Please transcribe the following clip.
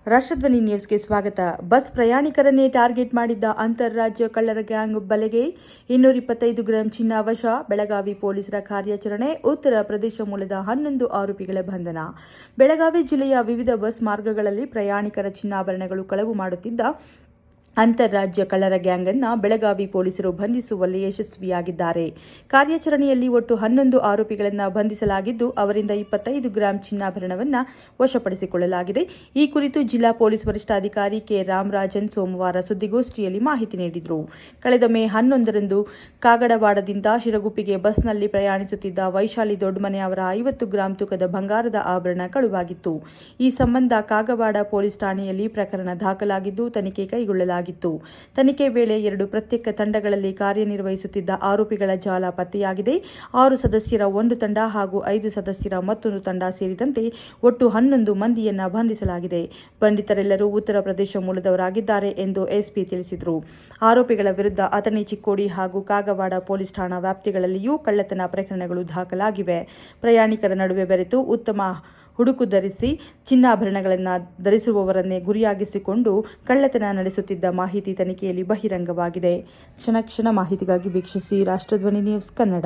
ರಾಷ್ಟ್ರಧ್ವನಿ ನ್ಯೂಸ್ಗೆ ಸ್ವಾಗತ. Bus ಪ್ರಯಾಣಿಕರನ್ನೇ target ಮಾಡಿದ್ದ ಅಂತಾರಾಜ್ಯ ಕಳ್ಳರ ಗ್ಯಾಂಗ್ ಬಲೆಗೆ 225 ಗ್ರಾಂ ಚಿನ್ನ ವಶ. ಬೆಳಗಾವಿ ಪೊಲೀಸರ ಕಾರ್ಯಾಚರಣೆ. ಉತ್ತರ ಪ್ರದೇಶ ಮೂಲದ 11 ಆರೋಪಿಗಳ ಬಂಧನ. ಬೆಳಗಾವಿ ಜಿಲ್ಲೆಯ ವಿವಿಧ ಬಸ್ ಮಾರ್ಗಗಳಲ್ಲಿ ಪ್ರಯಾಣಿಕರ ಚಿನ್ನಾಭರಣಗಳು ಕಳವು ಮಾಡುತ್ತಿದ್ದ ಅಂತಾರಾಜ್ಯ ಕಳ್ಳರ ಗ್ಯಾಂಗ್ ಅನ್ನು ಬೆಳಗಾವಿ ಪೊಲೀಸರು ಬಂಧಿಸುವಲ್ಲಿ ಯಶಸ್ವಿಯಾಗಿದ್ದಾರೆ. ಕಾರ್ಯಾಚರಣೆಯಲ್ಲಿ ಒಟ್ಟು 11 ಆರೋಪಿಗಳನ್ನು ಬಂಧಿಸಲಾಗಿದ್ದು, ಅವರಿಂದ 25 ಗ್ರಾಂ ಚಿನ್ನಾಭರಣವನ್ನು ವಶಪಡಿಸಿಕೊಳ್ಳಲಾಗಿದೆ. ಈ ಕುರಿತು ಜಿಲ್ಲಾ ಪೊಲೀಸ್ ವರಿಷ್ಠಾಧಿಕಾರಿ ಕೆ. ರಾಮರಾಜನ್ ಸೋಮವಾರ ಸುದ್ದಿಗೋಷ್ಠಿಯಲ್ಲಿ ಮಾಹಿತಿ ನೀಡಿದರು. ಕಳೆದ ಮೇ 11ರಂದು ಕಾಗಡವಾಡದಿಂದ ಶಿರಗುಪ್ಪಿಗೆ ಬಸ್ನಲ್ಲಿ ಪ್ರಯಾಣಿಸುತ್ತಿದ್ದ ವೈಶಾಲಿ ದೊಡ್ಡಮನೆ ಅವರ 50 ಗ್ರಾಂ ತೂಕದ ಬಂಗಾರದ ಆಭರಣ ಕಳುವಾಗಿತ್ತು. ಈ ಸಂಬಂಧ ಕಾಗವಾಡ ಪೊಲೀಸ್ ಠಾಣೆಯಲ್ಲಿ ಪ್ರಕರಣ ದಾಖಲಾಗಿದ್ದು, ತನಿಖೆ ಕೈಗೊಳ್ಳಲಾಗಿದೆ. ತನಿಖೆ ವೇಳೆ 2 ಪ್ರತ್ಯೇಕ ತಂಡಗಳಲ್ಲಿ ಕಾರ್ಯನಿರ್ವಹಿಸುತ್ತಿದ್ದ ಆರೋಪಿಗಳ ಜಾಲ ಪತ್ತೆಯಾಗಿದೆ. 6 ಸದಸ್ಯರ ಒಂದು ತಂಡ ಹಾಗೂ 5 ಸದಸ್ಯರ ಮತ್ತೊಂದು ತಂಡ ಸೇರಿದಂತೆ ಒಟ್ಟು 11 ಮಂದಿಯನ್ನ ಬಂಧಿಸಲಾಗಿದೆ. ಬಂಧಿತರೆಲ್ಲರೂ ಉತ್ತರ ಪ್ರದೇಶ ಮೂಲದವರಾಗಿದ್ದಾರೆ ಎಂದು ಎಸ್ಪಿ ತಿಳಿಸಿದರು. ಆರೋಪಿಗಳ ವಿರುದ್ಧ ಅಥಣಿ, ಚಿಕ್ಕೋಡಿ ಹಾಗೂ ಕಾಗವಾಡ ಪೊಲೀಸ್ ಠಾಣಾ ವ್ಯಾಪ್ತಿಗಳಲ್ಲಿಯೂ ಕಳ್ಳತನ ಪ್ರಕರಣಗಳು ದಾಖಲಾಗಿವೆ. ಪ್ರಯಾಣಿಕರ ನಡುವೆ ಬೆರೆತು ಉತ್ತಮ ಹುಡುಕು ಧರಿಸಿ ಚಿನ್ನಾಭರಣಗಳನ್ನು ಧರಿಸುವವರನ್ನೇ ಗುರಿಯಾಗಿಸಿಕೊಂಡು ಕಳ್ಳತನ ನಡೆಸುತ್ತಿದ್ದ ಮಾಹಿತಿ ತನಿಖೆಯಲ್ಲಿ ಬಹಿರಂಗವಾಗಿದೆ. ಕ್ಷಣ ಕ್ಷಣ ಮಾಹಿತಿಗಾಗಿ ವೀಕ್ಷಿಸಿ ರಾಷ್ಟ್ರಧ್ವನಿ ನ್ಯೂಸ್ ಕನ್ನಡ.